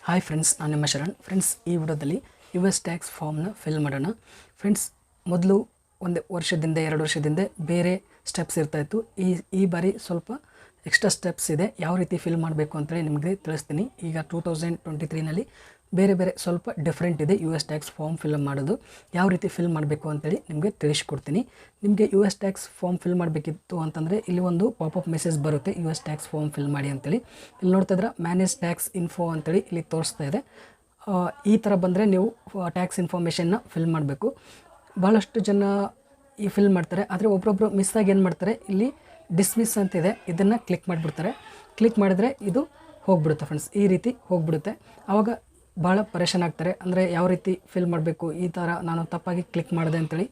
Hi friends, ನಾನು ನಿಮ್ಮ Sharan. Friends, ಈ ವಿಡಿಯೋದಲ್ಲಿ US ಟ್ಯಾಕ್ಸ್ ಫಾರ್ಮ್ನ ಫಿಲ್ ಮಾಡೋಣ. ಫ್ರೆಂಡ್ಸ್, ಮೊದಲು ಒಂದು ವರ್ಷದಿಂದ 2 ವರ್ಷದಿಂದ ಬೇರೆ ಸ್ಟೆಪ್ಸ್ ಇರ್ತಾಯಿತ್ತು. ಈ ಬಾರಿ ಸ್ವಲ್ಪ ಎಕ್ಸ್ಟ್ರಾ ಸ್ಟೆಪ್ಸ್ ಇದೆ. ಯಾವ ರೀತಿ ಫಿಲ್ ಮಾಡಬೇಕು ಅಂತೇಳಿ ನಿಮಗೆ ತಿಳಿಸ್ತೀನಿ. ಈಗ 2023ನಲ್ಲಿ ಬೇರೆ ಸ್ವಲ್ಪ ಡಿಫ್ರೆಂಟ್ ಇದೆ US ಟ್ಯಾಕ್ಸ್ ಫಾರ್ಮ್ ಫಿಲ್ ಮಾಡೋದು. ಯಾವ ರೀತಿ ಫಿಲ್ ಮಾಡಬೇಕು ಅಂತೇಳಿ ನಿಮಗೆ ತಿಳಿಸ್ಕೊಡ್ತೀನಿ. ನಿಮಗೆ US ಟ್ಯಾಕ್ಸ್ ಫಾರ್ಮ್ ಫಿಲ್ ಮಾಡಬೇಕಿತ್ತು ಅಂತಂದರೆ ಇಲ್ಲಿ ಒಂದು ಪಾಪಪ್ ಮೆಸೇಜ್ ಬರುತ್ತೆ, US ಟ್ಯಾಕ್ಸ್ ಫಾರ್ಮ್ ಫಿಲ್ ಮಾಡಿ ಅಂತೇಳಿ. ಇಲ್ಲಿ ನೋಡ್ತಾ ಇದ್ರೆ ಮ್ಯಾನೇಜ್ ಟ್ಯಾಕ್ಸ್ ಇನ್ಫೋ ಅಂತೇಳಿ ಇಲ್ಲಿ ತೋರಿಸ್ತಾ ಇದೆ. ಈ ಥರ ಬಂದರೆ ನೀವು ಟ್ಯಾಕ್ಸ್ ಇನ್ಫಾರ್ಮೇಷನ್ನ ಫಿಲ್ ಮಾಡಬೇಕು. ಭಾಳಷ್ಟು ಜನ ಈ ಫಿಲ್ ಮಾಡ್ತಾರೆ, ಆದರೆ ಒಬ್ಬೊಬ್ಬರು ಮಿಸ್ಸಾಗಿ ಏನು ಮಾಡ್ತಾರೆ, ಇಲ್ಲಿ ಡಿಸ್ಮಿಸ್ ಅಂತಿದೆ, ಇದನ್ನು ಕ್ಲಿಕ್ ಮಾಡಿಬಿಡ್ತಾರೆ. ಕ್ಲಿಕ್ ಮಾಡಿದ್ರೆ ಇದು ಹೋಗ್ಬಿಡುತ್ತೆ ಫ್ರೆಂಡ್ಸ್, ಈ ರೀತಿ ಹೋಗ್ಬಿಡುತ್ತೆ. ಆವಾಗ ಭಾಳ ಪರೇಶಾನ್ ಆಗ್ತಾರೆ. ಅಂದರೆ ಯಾವ ರೀತಿ ಫಿಲ್ ಮಾಡಬೇಕು, ಈ ಥರ ನಾನು ತಪ್ಪಾಗಿ ಕ್ಲಿಕ್ ಮಾಡಿದೆ ಅಂತೇಳಿ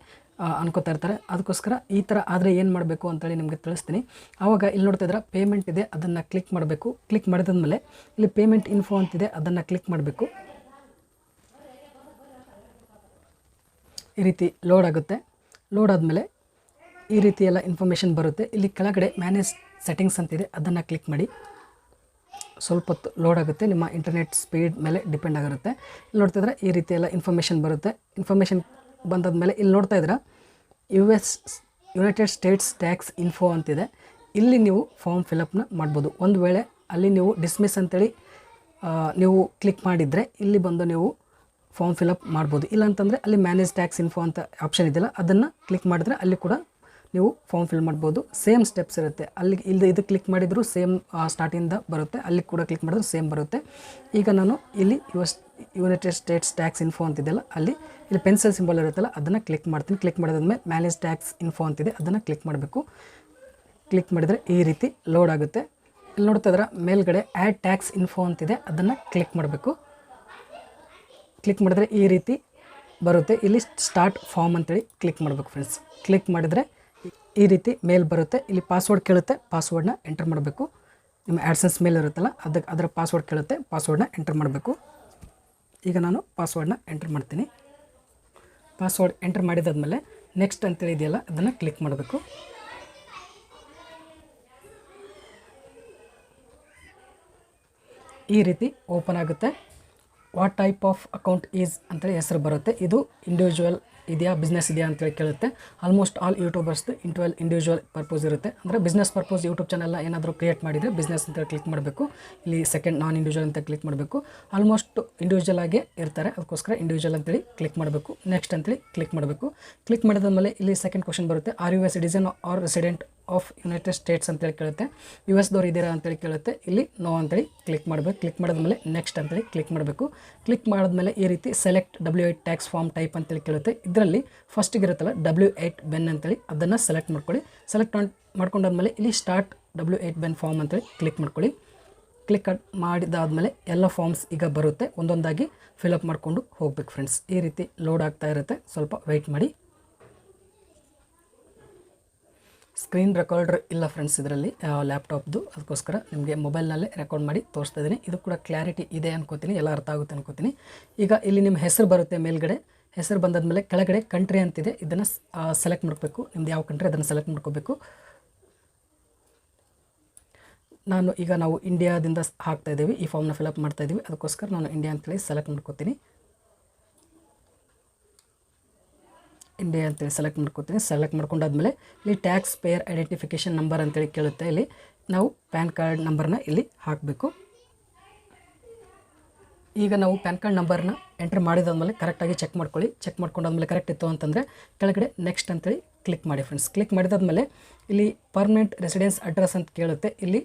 ಅನ್ಕೋತಾ ಇರ್ತಾರೆ. ಅದಕ್ಕೋಸ್ಕರ ಈ ಥರ ಆದರೆ ಏನು ಮಾಡಬೇಕು ಅಂತೇಳಿ ನಿಮಗೆ ತಿಳಿಸ್ತೀನಿ. ಆವಾಗ ಇಲ್ಲಿ ನೋಡ್ತಾ ಇದ್ರೆ ಪೇಮೆಂಟ್ ಇದೆ, ಅದನ್ನು ಕ್ಲಿಕ್ ಮಾಡಬೇಕು. ಕ್ಲಿಕ್ ಮಾಡಿದ್ಮೇಲೆ ಇಲ್ಲಿ ಪೇಮೆಂಟ್ ಇನ್ಫೋ ಅಂತಿದೆ, ಅದನ್ನು ಕ್ಲಿಕ್ ಮಾಡಬೇಕು. ಈ ರೀತಿ ಲೋಡ್ ಆಗುತ್ತೆ. ಲೋಡ್ ಆದಮೇಲೆ ಈ ರೀತಿ ಎಲ್ಲ ಇನ್ಫಾರ್ಮೇಷನ್ ಬರುತ್ತೆ. ಇಲ್ಲಿ ಕೆಳಗಡೆ ಮ್ಯಾನೇಜ್ ಸೆಟ್ಟಿಂಗ್ಸ್ ಅಂತಿದೆ, ಅದನ್ನು ಕ್ಲಿಕ್ ಮಾಡಿ. ಸ್ವಲ್ಪ ಹೊತ್ತು ಲೋಡ್ ಆಗುತ್ತೆ, ನಿಮ್ಮ ಇಂಟರ್ನೆಟ್ ಸ್ಪೀಡ್ ಮೇಲೆ ಡಿಪೆಂಡ್ ಆಗಿರುತ್ತೆ. ಇಲ್ಲಿ ನೋಡ್ತಿದ್ರೆ ಈ ರೀತಿ ಎಲ್ಲ ಇನ್ಫಾರ್ಮೇಷನ್ ಬರುತ್ತೆ. ಇನ್ಫಾರ್ಮೇಷನ್ ಬಂದಾದ್ಮೇಲೆ ಇಲ್ಲಿ ನೋಡ್ತಾ ಇದ್ರೆ ಯುನೈಟೆಡ್ ಸ್ಟೇಟ್ಸ್ ಟ್ಯಾಕ್ಸ್ ಇನ್ಫೋ ಅಂತಿದೆ. ಇಲ್ಲಿ ನೀವು ಫಾರ್ಮ್ ಫಿಲಪ್ನ ಮಾಡ್ಬೋದು. ಒಂದು ವೇಳೆ ಅಲ್ಲಿ ನೀವು ಡಿಸ್ಮಿಸ್ ಅಂತೇಳಿ ನೀವು ಕ್ಲಿಕ್ ಮಾಡಿದರೆ ಇಲ್ಲಿ ಬಂದು ನೀವು ಫಾರ್ಮ್ ಫಿಲಪ್ ಮಾಡ್ಬೋದು. ಇಲ್ಲಾಂತಂದರೆ ಅಲ್ಲಿ ಮ್ಯಾನೇಜ್ ಟ್ಯಾಕ್ಸ್ ಇನ್ಫೋ ಅಂತ ಆಪ್ಷನ್ ಇದೆಯಲ್ಲ, ಅದನ್ನು ಕ್ಲಿಕ್ ಮಾಡಿದ್ರೆ ಅಲ್ಲಿ ಕೂಡ ನೀವು ಫಾರ್ಮ್ ಫಿಲ್ ಮಾಡ್ಬೋದು. ಸೇಮ್ ಸ್ಟೆಪ್ಸ್ ಇರುತ್ತೆ. ಅಲ್ಲಿ ಇದು ಕ್ಲಿಕ್ ಮಾಡಿದರೂ ಸೇಮ್ ಸ್ಟಾರ್ಟಿಂದ ಬರುತ್ತೆ, ಅಲ್ಲಿ ಕೂಡ ಕ್ಲಿಕ್ ಮಾಡಿದ್ರು ಸೇಮ್ ಬರುತ್ತೆ. ಈಗ ನಾನು ಇಲ್ಲಿ ಯುನೈಟೆಡ್ ಸ್ಟೇಟ್ಸ್ ಟ್ಯಾಕ್ಸ್ ಇನ್ಫೋ ಅಂತಿದೆಯಲ್ಲ, ಇಲ್ಲಿ ಪೆನ್ಸಿಲ್ ಸಿಂಬಲ್ ಇರುತ್ತಲ್ಲ, ಅದನ್ನು ಕ್ಲಿಕ್ ಮಾಡ್ತೀನಿ. ಕ್ಲಿಕ್ ಮಾಡಿದ್ಮೇಲೆ ಮ್ಯಾನೇಜ್ ಟ್ಯಾಕ್ಸ್ ಇನ್ಫೋ ಅಂತಿದೆ, ಅದನ್ನು ಕ್ಲಿಕ್ ಮಾಡಬೇಕು. ಕ್ಲಿಕ್ ಮಾಡಿದರೆ ಈ ರೀತಿ ಲೋಡ್ ಆಗುತ್ತೆ. ಇಲ್ಲಿ ನೋಡ್ತಾ ಇದ್ರೆ ಮೇಲ್ಗಡೆ ಆ್ಯಡ್ ಟ್ಯಾಕ್ಸ್ ಇನ್ಫೋ ಅಂತಿದೆ, ಅದನ್ನು ಕ್ಲಿಕ್ ಮಾಡಬೇಕು. ಕ್ಲಿಕ್ ಮಾಡಿದ್ರೆ ಈ ರೀತಿ ಬರುತ್ತೆ. ಇಲ್ಲಿ ಸ್ಟಾರ್ಟ್ ಫಾರ್ಮ್ ಅಂತೇಳಿ ಕ್ಲಿಕ್ ಮಾಡಬೇಕು ಫ್ರೆಂಡ್ಸ್. ಕ್ಲಿಕ್ ಮಾಡಿದರೆ ಈ ರೀತಿ ಮೇಲ್ ಬರುತ್ತೆ. ಇಲ್ಲಿ ಪಾಸ್ವರ್ಡ್ ಕೇಳುತ್ತೆ, ಪಾಸ್ವರ್ಡ್ನ ಎಂಟರ್ ಮಾಡಬೇಕು. ನಿಮ್ಮ ಆ್ಯಡ್ಸೆನ್ಸ್ ಮೇಲ್ ಇರುತ್ತಲ್ಲ, ಅದರ ಪಾಸ್ವರ್ಡ್ ಕೇಳುತ್ತೆ, ಪಾಸ್ವರ್ಡ್ನ ಎಂಟರ್ ಮಾಡಬೇಕು. ಈಗ ನಾನು ಪಾಸ್ವರ್ಡ್ನ ಎಂಟರ್ ಮಾಡ್ತೀನಿ. ಪಾಸ್ವರ್ಡ್ ಎಂಟರ್ ಮಾಡಿದಾದ್ಮೇಲೆ ನೆಕ್ಸ್ಟ್ ಅಂತೇಳಿ ಇದೆಯಲ್ಲ, ಅದನ್ನು ಕ್ಲಿಕ್ ಮಾಡಬೇಕು. ಈ ರೀತಿ ಓಪನ್ ಆಗುತ್ತೆ. What type of account is ಅಂತೇಳಿ ಹೆಸರು ಬರುತ್ತೆ. ಇದು ಇಂಡಿವಿಜುವಲ್ ಇದೆಯಾ, ಬಿಸ್ನೆಸ್ ಇದೆಯಾ ಅಂತೇಳಿ ಕೇಳುತ್ತೆ. ಆಲ್ಮೋಸ್ಟ್ ಆಲ್ ಯೂಟ್ಯೂಬರ್ಸ್ದು ಇಂಡಿವಿಜುವಲ್ ಪರ್ಪೋಸ್ ಇರುತ್ತೆ. ಅಂದರೆ ಬಿಸ್ನೆಸ್ ಪರ್ಪೋಸ್ ಯೂಟ್ಯೂಬ್ ಚಾನಲ್ನ ಏನಾದರೂ ಕ್ರಿಯೇಟ್ ಮಾಡಿದರೆ ಬಿಸ್ನೆಸ್ ಅಂತೇಳಿ ಕ್ಲಿಕ್ ಮಾಡಬೇಕು. ಇಲ್ಲಿ ಸೆಕೆಂಡ್ ನಾನ್ ಇಂಡಿವಿಜುವಲ್ ಅಂತ ಕ್ಲಿಕ್ ಮಾಡಬೇಕು. ಆಲ್ಮೋಸ್ಟ್ ಇಂಡಿವಿಜುವಲ್ ಆಗೇ ಇರ್ತಾರೆ, ಅದಕ್ಕೋಸ್ಕರ ಇಂಡಿವಿಜುವಲ್ ಅಂತೇಳಿ ಕ್ಲಿಕ್ ಮಾಡಬೇಕು. ನೆಕ್ಸ್ಟ್ ಅಂತೇಳಿ ಕ್ಲಿಕ್ ಮಾಡಬೇಕು. ಕ್ಲಿಕ್ ಮಾಡಿದ್ಮೇಲೆ ಇಲ್ಲಿ ಸೆಕೆಂಡ್ ಕ್ವಶನ್ ಬರುತ್ತೆ, are you a citizen or resident of United States ಅಂತೇಳಿ ಕೇಳುತ್ತೆ. US ಇದ್ದೀರಾ ಅಂತೇಳಿ ಕೇಳುತ್ತೆ. ಇಲ್ಲಿ ನೋ ಅಂತೇಳಿ ಕ್ಲಿಕ್ ಮಾಡಬೇಕು. ಕ್ಲಿಕ್ ಮಾಡಿದ್ಮೇಲೆ ನೆಕ್ಸ್ಟ್ ಅಂತೇಳಿ ಕ್ಲಿಕ್ ಮಾಡಬೇಕು. ಕ್ಲಿಕ್ ಮಾಡಿದ್ಮೇಲೆ ಈ ರೀತಿ select W8 tax form type ಅಂತೇಳಿ ಕೇಳುತ್ತೆ. ಇದರಲ್ಲಿ ಫಸ್ಟಿಗೆ ಇರುತ್ತಲ್ಲ W8 ಬೆನ್ ಅಂತೇಳಿ, ಅದನ್ನು ಸೆಲೆಕ್ಟ್ ಮಾಡ್ಕೊಳ್ಳಿ. ಸೆಲೆಕ್ಟ್ ಮಾಡ್ಕೊಂಡಾದ್ಮೇಲೆ ಇಲ್ಲಿ ಸ್ಟಾರ್ಟ್ W8 ಬೆನ್ ಫಾರ್ಮ್ ಅಂತೇಳಿ ಕ್ಲಿಕ್ ಮಾಡ್ಕೊಳ್ಳಿ. ಕ್ಲಿಕ್ ಮಾಡಿದಾದ್ಮೇಲೆ ಎಲ್ಲ ಫಾರ್ಮ್ಸ್ ಈಗ ಬರುತ್ತೆ, ಒಂದೊಂದಾಗಿ ಫಿಲಪ್ ಮಾಡಿಕೊಂಡು ಹೋಗ್ಬೇಕು ಫ್ರೆಂಡ್ಸ್. ಈ ರೀತಿ ಲೋಡ್ ಆಗ್ತಾ ಇರುತ್ತೆ, ಸ್ವಲ್ಪ ವೆಯ್ಟ್ ಮಾಡಿ. ಸ್ಕ್ರೀನ್ ರೆಕಾರ್ಡರ್ ಇಲ್ಲ ಫ್ರೆಂಡ್ಸ್ ಇದರಲ್ಲಿ ಲ್ಯಾಪ್ಟಾಪ್ದು, ಅದಕ್ಕೋಸ್ಕರ ನಿಮಗೆ ಮೊಬೈಲ್ನಲ್ಲೇ ರೆಕಾರ್ಡ್ ಮಾಡಿ ತೋರಿಸ್ತಾ ಇದ್ದೀನಿ. ಇದು ಕೂಡ ಕ್ಲಾರಿಟಿ ಇದೆ ಅನ್ಕೋತೀನಿ, ಎಲ್ಲ ಅರ್ಥ ಆಗುತ್ತೆ ಅನ್ಕೋತೀನಿ. ಈಗ ಇಲ್ಲಿ ನಿಮ್ಮ ಹೆಸರು ಬರುತ್ತೆ. ಮೇಲ್ಗಡೆ ಹೆಸರು ಬಂದಾದ್ಮೇಲೆ ಕೆಳಗಡೆ ಕಂಟ್ರಿ ಅಂತಿದೆ, ಇದನ್ನು ಸೆಲೆಕ್ಟ್ ಮಾಡಬೇಕು. ನಿಮ್ದು ಯಾವ ಕಂಟ್ರಿ ಅದನ್ನು ಸೆಲೆಕ್ಟ್ ಮಾಡ್ಕೋಬೇಕು. ನಾವು ಇಂಡಿಯಾದಿಂದ ಹಾಕ್ತಾ ಇದ್ದೀವಿ, ಈ ಫಾರ್ಮ್ನ ಫಿಲಪ್ ಮಾಡ್ತಾ ಇದ್ದೀವಿ, ಅದಕ್ಕೋಸ್ಕರ ನಾನು ಇಂಡಿಯಾ ಅಂತೇಳಿ ಸೆಲೆಕ್ಟ್ ಮಾಡ್ಕೋತೀನಿ. ಇಂಡಿಯಾ ಅಂತೇಳಿ ಸೆಲೆಕ್ಟ್ ಮಾಡ್ಕೋತೀನಿ. ಸೆಲೆಕ್ಟ್ ಮಾಡ್ಕೊಂಡಾದ್ಮೇಲೆ ಇಲ್ಲಿ ಟ್ಯಾಕ್ಸ್ ಪೇಯರ್ ಐಡೆಂಟಿಫಿಕೇಷನ್ ನಂಬರ್ ಅಂತೇಳಿ ಕೇಳುತ್ತೆ. ಇಲ್ಲಿ ನಾವು ಪ್ಯಾನ್ ಕಾರ್ಡ್ ನಂಬರ್ನ ಇಲ್ಲಿ ಹಾಕಬೇಕು. ಈಗ ನಾವು ಪ್ಯಾನ್ ಕಾರ್ಡ್ ನಂಬರ್ನ ಎಂಟರ್ ಮಾಡಿದಾದ್ಮೇಲೆ ಕರೆಕ್ಟಾಗಿ ಚೆಕ್ ಮಾಡ್ಕೊಳ್ಳಿ. ಚೆಕ್ ಮಾಡ್ಕೊಂಡಾದ್ಮೇಲೆ ಕರೆಕ್ಟ್ ಇತ್ತು ಅಂತಂದರೆ ಕೆಳಗಡೆ ನೆಕ್ಸ್ಟ್ ಅಂತೇಳಿ ಕ್ಲಿಕ್ ಮಾಡಿ ಫ್ರೆಂಡ್ಸ್. ಕ್ಲಿಕ್ ಮಾಡಿದಾದ್ಮೇಲೆ ಇಲ್ಲಿ ಪರ್ಮನೆಂಟ್ ರೆಸಿಡೆನ್ಸ್ ಅಡ್ರೆಸ್ ಅಂತ ಕೇಳುತ್ತೆ. ಇಲ್ಲಿ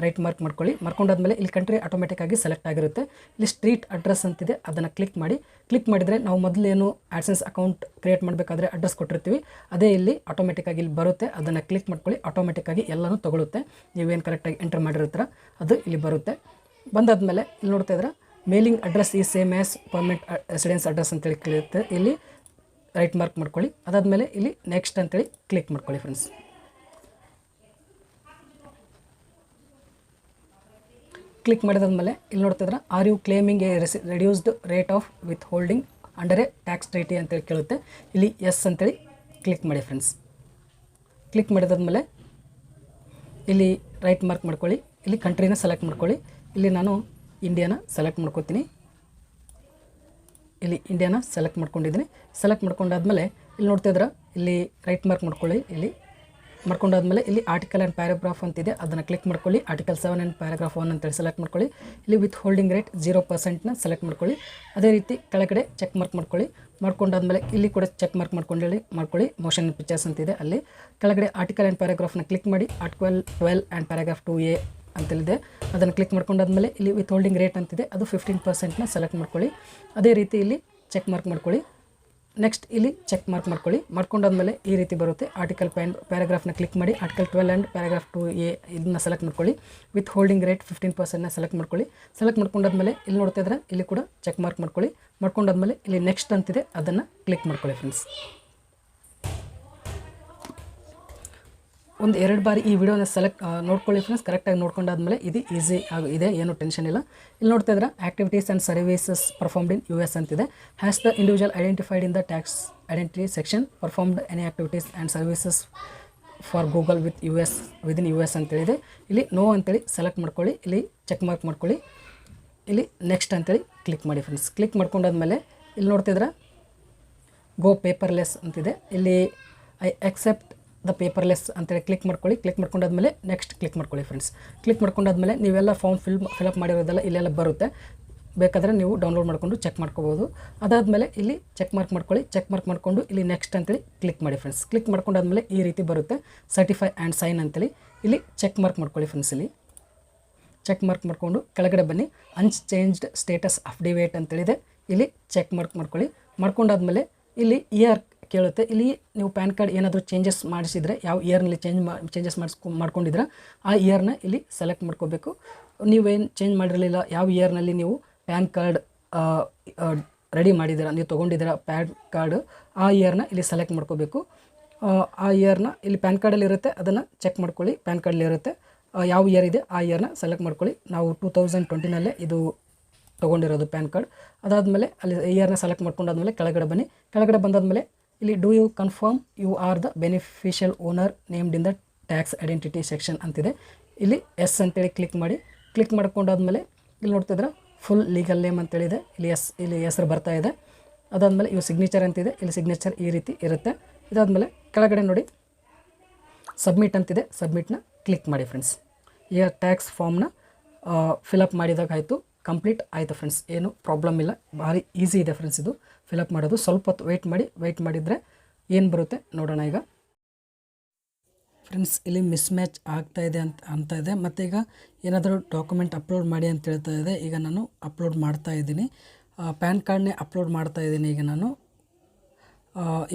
ರೈಟ್ ಮಾರ್ಕ್ ಮಾಡ್ಕೊಳ್ಳಿ. ಮಾಡ್ಕೊಂಡಾದ್ಮೇಲೆ ಇಲ್ಲಿ ಕಂಟ್ರಿ ಆಟೋಮೆಟಿಕ್ಕಾಗಿ ಸೆಲೆಕ್ಟ್ ಆಗಿರುತ್ತೆ. ಇಲ್ಲಿ ಸ್ಟ್ರೀಟ್ ಅಡ್ರೆಸ್ ಅಂತಿದೆ, ಅದನ್ನು ಕ್ಲಿಕ್ ಮಾಡಿ. ಕ್ಲಿಕ್ ಮಾಡಿದರೆ ನಾವು ಮೊದಲೇನು ಆಡ್ಸೆನ್ಸ್ ಅಕೌಂಟ್ ಕ್ರಿಯೇಟ್ ಮಾಡಬೇಕಾದ್ರೆ ಅಡ್ರೆಸ್ ಕೊಟ್ಟಿರ್ತೀವಿ, ಅದೇ ಇಲ್ಲಿ ಆಟೋಮೆಟಿಕ್ಕಾಗಿ ಇಲ್ಲಿ ಬರುತ್ತೆ. ಅದನ್ನು ಕ್ಲಿಕ್ ಮಾಡ್ಕೊಳ್ಳಿ. ಆಟೋಮೆಟಿಕ್ಕಾಗಿ ಎಲ್ಲನೂ ತೊಗೊಳುತ್ತೆ. ನೀವೇನು ಕರೆಕ್ಟಾಗಿ ಎಂಟರ್ ಮಾಡಿರ್ತೀರ ಅದು ಇಲ್ಲಿ ಬರುತ್ತೆ. ಬಂದಾದ್ಮೇಲೆ ಇಲ್ಲಿ ನೋಡ್ತಾ ಇದ್ರೆ ಮೇಲಿಂಗ್ ಅಡ್ರೆಸ್ ಈ same as permanent residence address ಅಂತೇಳಿ ಕೇಳುತ್ತೆ. ಇಲ್ಲಿ ರೈಟ್ ಮಾರ್ಕ್ ಮಾಡ್ಕೊಳ್ಳಿ. ಅದಾದಮೇಲೆ ಇಲ್ಲಿ ನೆಕ್ಸ್ಟ್ ಅಂತೇಳಿ ಕ್ಲಿಕ್ ಮಾಡ್ಕೊಳ್ಳಿ ಫ್ರೆಂಡ್ಸ್. ಕ್ಲಿಕ್ ಮಾಡಿದಾದ್ಮೇಲೆ ಇಲ್ಲಿ ನೋಡ್ತಿದ್ರೆ are you claiming a reduced rate of withholding under a tax treaty ಅಂತೇಳಿ ಕೇಳುತ್ತೆ. ಇಲ್ಲಿ ಎಸ್ ಅಂತೇಳಿ ಕ್ಲಿಕ್ ಮಾಡಿ ಫ್ರೆಂಡ್ಸ್. ಕ್ಲಿಕ್ ಮಾಡಿದಾದ್ಮೇಲೆ ಇಲ್ಲಿ ರೈಟ್ ಮಾರ್ಕ್ ಮಾಡ್ಕೊಳ್ಳಿ. ಇಲ್ಲಿ ಕಂಟ್ರಿನ ಸೆಲೆಕ್ಟ್ ಮಾಡ್ಕೊಳ್ಳಿ. ಇಲ್ಲಿ ನಾನು ಇಂಡಿಯಾನ ಸೆಲೆಕ್ಟ್ ಮಾಡ್ಕೊತೀನಿ. ಇಲ್ಲಿ ಇಂಡಿಯಾನ ಸೆಲೆಕ್ಟ್ ಮಾಡ್ಕೊಂಡಿದ್ದೀನಿ. ಸೆಲೆಕ್ಟ್ ಮಾಡ್ಕೊಂಡಾದ್ಮೇಲೆ ಇಲ್ಲಿ ನೋಡ್ತಾ ಇದ್ರೆ ಇಲ್ಲಿ ರೈಟ್ ಮಾರ್ಕ್ ಮಾಡ್ಕೊಳ್ಳಿ. ಇಲ್ಲಿ ಮಾಡ್ಕೊಂಡಾದ್ಮೇಲೆ ಇಲ್ಲಿ ಆರ್ಟಿಕಲ್ ಆ್ಯಂಡ್ ಪ್ಯಾರಾಗ್ರಾಫ್ ಅಂತಿದೆ, ಅದನ್ನು ಕ್ಲಿಕ್ ಮಾಡ್ಕೊಳ್ಳಿ. ಆರ್ಟಿಕಲ್ 7 ಆ್ಯಂಡ್ ಪ್ಯಾರಾಗ್ರಾಫ್ 1 ಅಂತೇಳಿ ಸೆಲೆಕ್ಟ್ ಮಾಡ್ಕೊಳ್ಳಿ. ಇಲ್ಲಿ ವಿತ್ ಹೋಲ್ಡಿಂಗ್ ರೇಟ್ 0%ನ ಸೆಲೆಕ್ಟ್ ಮಾಡ್ಕೊಳ್ಳಿ. ಅದೇ ರೀತಿ ಕೆಳಗಡೆ ಚೆಕ್ ಮಾರ್ಕ್ ಮಾಡ್ಕೊಳ್ಳಿ. ಮಾಡ್ಕೊಂಡಾದ್ಮೇಲೆ ಇಲ್ಲಿ ಕೂಡ ಚೆಕ್ ಮಾರ್ಕ್ ಮಾಡ್ಕೊಳ್ಳಿ. ಮೋಷನ್ ಪಿಕ್ಚರ್ಸ್ ಅಂತಿದೆ, ಅಲ್ಲಿ ಕೆಳಗಡೆ ಆರ್ಟಿಕಲ್ ಆ್ಯಂಡ್ ಪ್ಯಾರಾಗ್ರಾಫ್ನ ಕ್ಲಿಕ್ ಮಾಡಿ. ಆರ್ಟಿಕಲ್ 12 ಆ್ಯಂಡ್ ಪ್ಯಾರಾಗ್ರಾಫ್ 2A ಅಂತೇಳಿದೆ, ಅದನ್ನು ಕ್ಲಿಕ್ ಮಾಡ್ಕೊಂಡಾದ್ಮೇಲೆ ಇಲ್ಲಿ ವಿತ್ ಹೋಲ್ಡಿಂಗ್ ರೇಟ್ ಅಂತಿದೆ, ಅದು 15%ನ ಸೆಲೆಕ್ಟ್ ಮಾಡ್ಕೊಳ್ಳಿ. ಅದೇ ರೀತಿ ಇಲ್ಲಿ ಚೆಕ್ ಮಾರ್ಕ್ ಮಾಡ್ಕೊಳ್ಳಿ. ನೆಕ್ಸ್ಟ್ ಇಲ್ಲಿ ಚೆಕ್ ಮಾರ್ಕ್ ಮಾಡ್ಕೊಳ್ಳಿ. ಮಾಡ್ಕೊಂಡಾದ್ಮೇಲೆ ಈ ರೀತಿ ಬರುತ್ತೆ. ಆರ್ಟಿಕಲ್ ಪ್ಯಾರಾಗ್ರಾಫ್ನ ಕ್ಲಿಕ್ ಮಾಡಿ. ಆರ್ಟಿಕಲ್ 12 ಆ್ಯಂಡ್ ಪ್ಯಾರಾಗ್ರಾಫ್ 2A ಇದನ್ನ ಸೆಲೆಕ್ಟ್ ಮಾಡ್ಕೊಳ್ಳಿ. ವಿತ್ ಹೋಲ್ಡಿಂಗ್ ರೇಟ್ 15%ನ ಸೆಲೆಕ್ಟ್ ಮಾಡ್ಕೊಳ್ಳಿ. ಸೆಲೆಕ್ಟ್ ಮಾಡ್ಕೊಂಡಾದ್ಮೇಲೆ ಇಲ್ಲಿ ನೋಡ್ತಾ ಇದ್ರೆ ಇಲ್ಲಿ ಕೂಡ ಚೆಕ್ ಮಾರ್ಕ್ ಮಾಡ್ಕೊಳ್ಳಿ. ಮಾಡ್ಕೊಂಡಾದ್ಮೇಲೆ ಇಲ್ಲಿ ನೆಕ್ಸ್ಟ್ ಅಂತಿದೆ, ಅದನ್ನು ಕ್ಲಿಕ್ ಮಾಡ್ಕೊಳ್ಳಿ ಫ್ರೆಂಡ್ಸ್. ಒಂದು 2 ಬಾರಿ ಈ ವಿಡಿಯೋನ ನೋಡ್ಕೊಳ್ಳಿ ಫ್ರೆಂಡ್ಸ್. ಕರೆಕ್ಟಾಗಿ ನೋಡ್ಕೊಂಡಾದ್ಮೇಲೆ ಇದು ಈಸಿ ಇದೆ, ಏನು ಟೆನ್ಷನ್ ಇಲ್ಲ. ಇಲ್ಲಿ ನೋಡ್ತಾ ಇದ್ರೆ activities and services performed in US ಅಂತಿದೆ. Has the individual identified in the tax identity section performed any activities and services for Google within US ಅಂತೇಳಿದೆ. ಇಲ್ಲಿ ನೋ ಅಂತೇಳಿ ಸೆಲೆಕ್ಟ್ ಮಾಡ್ಕೊಳ್ಳಿ. ಇಲ್ಲಿ ಚೆಕ್ ಮಾರ್ಕ್ ಮಾಡ್ಕೊಳ್ಳಿ. ಇಲ್ಲಿ ನೆಕ್ಸ್ಟ್ ಅಂತೇಳಿ ಕ್ಲಿಕ್ ಮಾಡಿ ಫ್ರೆಂಡ್ಸ್. ಕ್ಲಿಕ್ ಮಾಡ್ಕೊಂಡಾದ್ಮೇಲೆ ಇಲ್ಲಿ ನೋಡ್ತಿದ್ರೆ ಗೋ ಪೇಪರ್ಲೆಸ್ ಅಂತಿದೆ. ಇಲ್ಲಿ ಐ ಅಕ್ಸೆಪ್ಟ್ ದ ಪೇಪರ್ಲೆಸ್ ಅಂತೇಳಿ ಕ್ಲಿಕ್ ಮಾಡ್ಕೊಳ್ಳಿ. ಕ್ಲಿಕ್ ಮಾಡ್ಕೊಂಡಾದ್ಮೇಲೆ ನೆಕ್ಸ್ಟ್ ಕ್ಲಿಕ್ ಮಾಡ್ಕೊಳ್ಳಿ ಫ್ರೆಂಡ್ಸ್. ಕ್ಲಿಕ್ ಮಾಡ್ಕೊಂಡಾದ್ಮೇಲೆ ನೀವೆಲ್ಲ ಫಾರ್ಮ್ ಫಿಲಪ್ ಮಾಡಿರೋದೆಲ್ಲ ಇಲ್ಲೆಲ್ಲ ಬರುತ್ತೆ. ಬೇಕಾದರೆ ನೀವು ಡೌನ್ಲೋಡ್ ಮಾಡಿಕೊಂಡು ಚೆಕ್ ಮಾಡ್ಕೋಬೋದು. ಅದಾದಮೇಲೆ ಇಲ್ಲಿ ಚೆಕ್ ಮಾರ್ಕ್ ಮಾಡ್ಕೊಳ್ಳಿ. ಚೆಕ್ ಮಾರ್ಕ್ ಮಾಡಿಕೊಂಡು ಇಲ್ಲಿ ನೆಕ್ಸ್ಟ್ ಅಂತೇಳಿ ಕ್ಲಿಕ್ ಮಾಡಿ ಫ್ರೆಂಡ್ಸ್. ಕ್ಲಿಕ್ ಮಾಡ್ಕೊಂಡಾದ್ಮೇಲೆ ಈ ರೀತಿ ಬರುತ್ತೆ, ಸರ್ಟಿಫೈ ಆ್ಯಂಡ್ ಸೈನ್ ಅಂತೇಳಿ. ಇಲ್ಲಿ ಚೆಕ್ ಮಾರ್ಕ್ ಮಾಡ್ಕೊಳ್ಳಿ ಫ್ರೆಂಡ್ಸ್. ಇಲ್ಲಿ ಚೆಕ್ ಮಾರ್ಕ್ ಮಾಡಿಕೊಂಡು ಕೆಳಗಡೆ ಬನ್ನಿ. ಅನ್ಚೇಂಜ್ಡ್ ಸ್ಟೇಟಸ್ ಅಫಿಡೇವಿಟ್ ಅಂತೇಳಿದೆ, ಇಲ್ಲಿ ಚೆಕ್ ಮಾರ್ಕ್ ಮಾಡ್ಕೊಳ್ಳಿ. ಮಾಡ್ಕೊಂಡಾದ್ಮೇಲೆ ಇಲ್ಲಿ ಇಯರ್ ಕೇಳುತ್ತೆ. ಇಲ್ಲಿ ನೀವು ಪ್ಯಾನ್ ಕಾರ್ಡ್ ಏನಾದರೂ ಚೇಂಜಸ್ ಮಾಡಿಸಿದರೆ, ಯಾವ ಇಯರ್ನಲ್ಲಿ ಚೇಂಜಸ್ ಮಾಡ್ಕೊಂಡಿದ್ರೆ ಆ ಇಯರ್ನ ಇಲ್ಲಿ ಸೆಲೆಕ್ಟ್ ಮಾಡ್ಕೋಬೇಕು. ನೀವೇನು ಚೇಂಜ್ ಮಾಡಿರಲಿಲ್ಲ, ಯಾವ ಇಯರ್ನಲ್ಲಿ ನೀವು ಪ್ಯಾನ್ ಕಾರ್ಡ್ ರೆಡಿ ಮಾಡಿದ್ದೀರಾ, ನೀವು ತೊಗೊಂಡಿದ್ದೀರಾ ಪ್ಯಾನ್ ಕಾರ್ಡ್, ಆ ಇಯರ್ನ ಇಲ್ಲಿ ಸೆಲೆಕ್ಟ್ ಮಾಡ್ಕೋಬೇಕು. ಆ ಇಯರ್ನ ಇಲ್ಲಿ ಪ್ಯಾನ್ ಕಾರ್ಡಲ್ಲಿ ಇರುತ್ತೆ, ಅದನ್ನು ಚೆಕ್ ಮಾಡ್ಕೊಳ್ಳಿ. ಪ್ಯಾನ್ ಕಾರ್ಡಲ್ಲಿ ಇರುತ್ತೆ, ಯಾವ ಇಯರ್ ಇದೆ ಆ ಇಯರ್ನ ಸೆಲೆಕ್ಟ್ ಮಾಡ್ಕೊಳ್ಳಿ. ನಾವು 2020ನಲ್ಲೇ ಇದು ತೊಗೊಂಡಿರೋದು ಪ್ಯಾನ್ ಕಾರ್ಡ್. ಅದಾದಮೇಲೆ ಅಲ್ಲಿ ಇಯರ್ನ ಸೆಲೆಕ್ಟ್ ಮಾಡ್ಕೊಂಡಾದ್ಮೇಲೆ ಕೆಳಗಡೆ ಬನ್ನಿ. ಕೆಳಗಡೆ ಬಂದಾದಮೇಲೆ ಇಲ್ಲಿ do you confirm you are the beneficial owner named in the tax identity section ಅಂತಿದೆ. ಇಲ್ಲಿ ಎಸ್ ಅಂತೇಳಿ ಕ್ಲಿಕ್ ಮಾಡಿ. ಕ್ಲಿಕ್ ಮಾಡ್ಕೊಂಡಾದ್ಮೇಲೆ ಇಲ್ಲಿ ನೋಡ್ತಿದ್ರೆ ಫುಲ್ ಲೀಗಲ್ ನೇಮ್ ಅಂತೇಳಿದೆ, ಇಲ್ಲಿ ಹೆಸರು ಬರ್ತಾ ಇದೆ. ಅದಾದಮೇಲೆ ಇವು ಸಿಗ್ನೇಚರ್ ಅಂತಿದೆ, ಇಲ್ಲಿ ಸಿಗ್ನೇಚರ್ ಈ ರೀತಿ ಇರುತ್ತೆ. ಇದಾದಮೇಲೆ ಕೆಳಗಡೆ ನೋಡಿ ಸಬ್ಮಿಟ್ ಅಂತಿದೆ, ಸಬ್ಮಿಟ್ನ ಕ್ಲಿಕ್ ಮಾಡಿ ಫ್ರೆಂಡ್ಸ್. ಈಗ ಟ್ಯಾಕ್ಸ್ ಫಾರ್ಮ್ನ ಫಿಲಪ್ ಮಾಡಿದಾಗ ಆಯಿತು, ಕಂಪ್ಲೀಟ್ ಆಯಿತು ಫ್ರೆಂಡ್ಸ್. ಏನು ಪ್ರಾಬ್ಲಮ್ ಇಲ್ಲ, ಭಾರಿ ಈಸಿ ಇದೆ ಫ್ರೆಂಡ್ಸ್ ಇದು ಫಿಲಪ್ ಮಾಡೋದು. ಸ್ವಲ್ಪ ಹೊತ್ತು ವೆಯ್ಟ್ ಮಾಡಿದರೆ ಏನು ಬರುತ್ತೆ ನೋಡೋಣ. ಈಗ ಫ್ರೆಂಡ್ಸ್ ಇಲ್ಲಿ ಮಿಸ್ ಮ್ಯಾಚ್ ಆಗ್ತಾಯಿದೆ ಅಂತ ಇದೆ. ಮತ್ತು ಈಗ ಏನಾದರೂ ಡಾಕ್ಯುಮೆಂಟ್ ಅಪ್ಲೋಡ್ ಮಾಡಿ ಅಂತ ಹೇಳ್ತಾ ಇದೆ. ಈಗ ನಾನು ಅಪ್ಲೋಡ್ ಮಾಡ್ತಾ ಇದ್ದೀನಿ, ಪ್ಯಾನ್ ಕಾರ್ಡ್ನೇ ಅಪ್ಲೋಡ್ ಮಾಡ್ತಾ ಇದ್ದೀನಿ. ಈಗ ನಾನು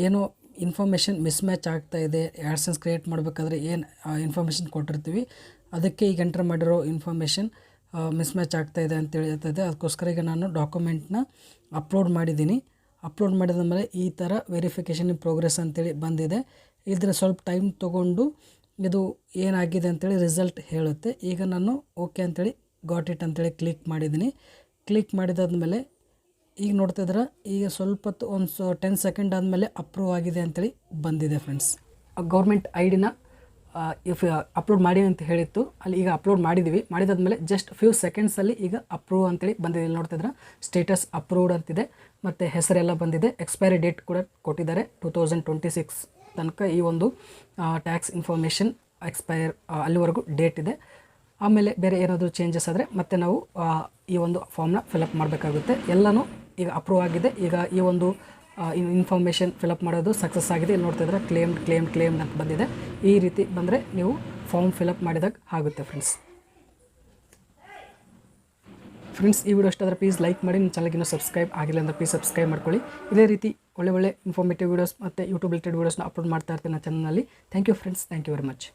ಏನೋ ಇನ್ಫಾರ್ಮೇಷನ್ ಮಿಸ್ ಮ್ಯಾಚ್ ಆಗ್ತಾಯಿದೆ. ಆ್ಯಡ್ಸೆನ್ಸ್ ಕ್ರಿಯೇಟ್ ಮಾಡಬೇಕಾದ್ರೆ ಏನು ಇನ್ಫಾರ್ಮೇಷನ್ ಕೊಟ್ಟಿರ್ತೀವಿ, ಅದಕ್ಕೆ ಈಗ ಎಂಟರ್ ಮಾಡಿರೋ ಇನ್ಫಾರ್ಮೇಷನ್ ಮಿಸ್ ಮ್ಯಾಚ್ ಆಗ್ತಾಯಿದೆ ಅಂತೇಳಿ ಹೇಳ್ತಾಯಿದೆ. ಅದಕ್ಕೋಸ್ಕರ ಈಗ ನಾನು ಡಾಕ್ಯುಮೆಂಟ್ನ ಅಪ್ಲೋಡ್ ಮಾಡಿದ್ದೀನಿ. ಅಪ್ಲೋಡ್ ಮಾಡಿದ ಮೇಲೆ ಈ ಥರ ವೆರಿಫಿಕೇಷನ್ ಇನ್ ಪ್ರೋಗ್ರೆಸ್ ಅಂತೇಳಿ ಬಂದಿದೆ. ಇದ್ರೆ ಸ್ವಲ್ಪ ಟೈಮ್ ತೊಗೊಂಡು ಇದು ಏನಾಗಿದೆ ಅಂತೇಳಿ ರಿಸಲ್ಟ್ ಹೇಳುತ್ತೆ. ಈಗ ನಾನು ಓಕೆ ಅಂತೇಳಿ ಗಾಟ್ ಇಟ್ ಅಂತೇಳಿ ಕ್ಲಿಕ್ ಮಾಡಿದ್ದೀನಿ. ಕ್ಲಿಕ್ ಮಾಡಿದಾದ್ಮೇಲೆ ಈಗ ನೋಡ್ತಿದ್ರೆ ಈಗ ಸ್ವಲ್ಪ ಹೊತ್ತು ಒಂದು 10 ಸೆಕೆಂಡ್ ಆದಮೇಲೆ ಅಪ್ರೂವ್ ಆಗಿದೆ ಅಂತೇಳಿ ಬಂದಿದೆ ಫ್ರೆಂಡ್ಸ್. ಗೌರ್ಮೆಂಟ್ ಐಡಿನ ಅಪ್ಲೋಡ್ ಮಾಡಿ ಅಂತ ಹೇಳಿತ್ತು, ಅಲ್ಲಿ ಈಗ ಅಪ್ಲೋಡ್ ಮಾಡಿದ್ದೀವಿ. ಮಾಡಿದಾದ್ಮೇಲೆ ಜಸ್ಟ್ ಫ್ಯೂ ಸೆಕೆಂಡ್ಸಲ್ಲಿ ಈಗ ಅಪ್ರೂವ್ ಅಂತೇಳಿ ಬಂದಿದೆ. ಇಲ್ಲಿ ನೋಡ್ತಿದ್ರೆ ಸ್ಟೇಟಸ್ ಅಪ್ರೂವ್ಡ್ ಅಂತಿದೆ, ಮತ್ತು ಹೆಸರೆಲ್ಲ ಬಂದಿದೆ. ಎಕ್ಸ್ಪೈರಿ ಡೇಟ್ ಕೂಡ ಕೊಟ್ಟಿದ್ದಾರೆ, 2026 ತನಕ ಈ ಒಂದು ಟ್ಯಾಕ್ಸ್ ಇನ್ಫಾರ್ಮೇಷನ್ ಎಕ್ಸ್ಪೈರ್ ಅಲ್ಲಿವರೆಗೂ ಡೇಟ್ ಇದೆ. ಆಮೇಲೆ ಬೇರೆ ಏನಾದರೂ ಚೇಂಜಸ್ ಆದರೆ ಮತ್ತೆ ನಾವು ಈ ಒಂದು ಫಾರ್ಮ್ನ ಫಿಲಪ್ ಮಾಡಬೇಕಾಗುತ್ತೆ. ಎಲ್ಲನೂ ಈಗ ಅಪ್ರೂವ್ ಆಗಿದೆ. ಈಗ ಈ ಒಂದು ಇನ್ಫಾರ್ಮೇಷನ್ ಫಿಲಪ್ ಮಾಡೋದು ಸಕ್ಸಸ್ ಆಗಿದೆ. ಇಲ್ಲಿ ನೋಡ್ತಿದ್ರೆ ಕ್ಲೇಮ್ಡ್ ಅಂತ ಬಂದಿದೆ. ಈ ರೀತಿ ಬಂದರೆ ನೀವು ಫಾರ್ಮ್ ಫಿಲಪ್ ಮಾಡಿದಾಗ ಆಗುತ್ತೆ ಫ್ರೆಂಡ್ಸ್. ಈ ವಿಡಿಯೋ ಇಷ್ಟ ಆದರೆ ಪ್ಲೀಸ್ ಲೈಕ್ ಮಾಡಿ. ನಿಮ್ಮ ಚಾನಲ್ಗೆ ಇನ್ನೂ ಸಬ್ಸ್ಕ್ರೈಬ್ ಆಗಿಲ್ಲ ಅಂದರೆ ಪ್ಲೀಸ್ ಸಬ್ಸ್ಕ್ರೈಬ್ ಮಾಡ್ಕೊಳ್ಳಿ. ಇದೇ ರೀತಿ ಒಳ್ಳೆ ಇನ್ಫಾರ್ಮೇಟಿವ್ ವೀಡಿಯೋಸ್ ಮತ್ತು ಯೂಟ್ಯೂಬ್ ರಿಲೇಟೆಡ್ ವೀಡಿಯೋಸ್ನ ಅಪ್ಲೋಡ್ ಮಾಡ್ತಾ ಇರ್ತೀನಿ ನನ್ನ ಚಾನಲ್ನಲ್ಲಿ. Thank you friends, thank you very much.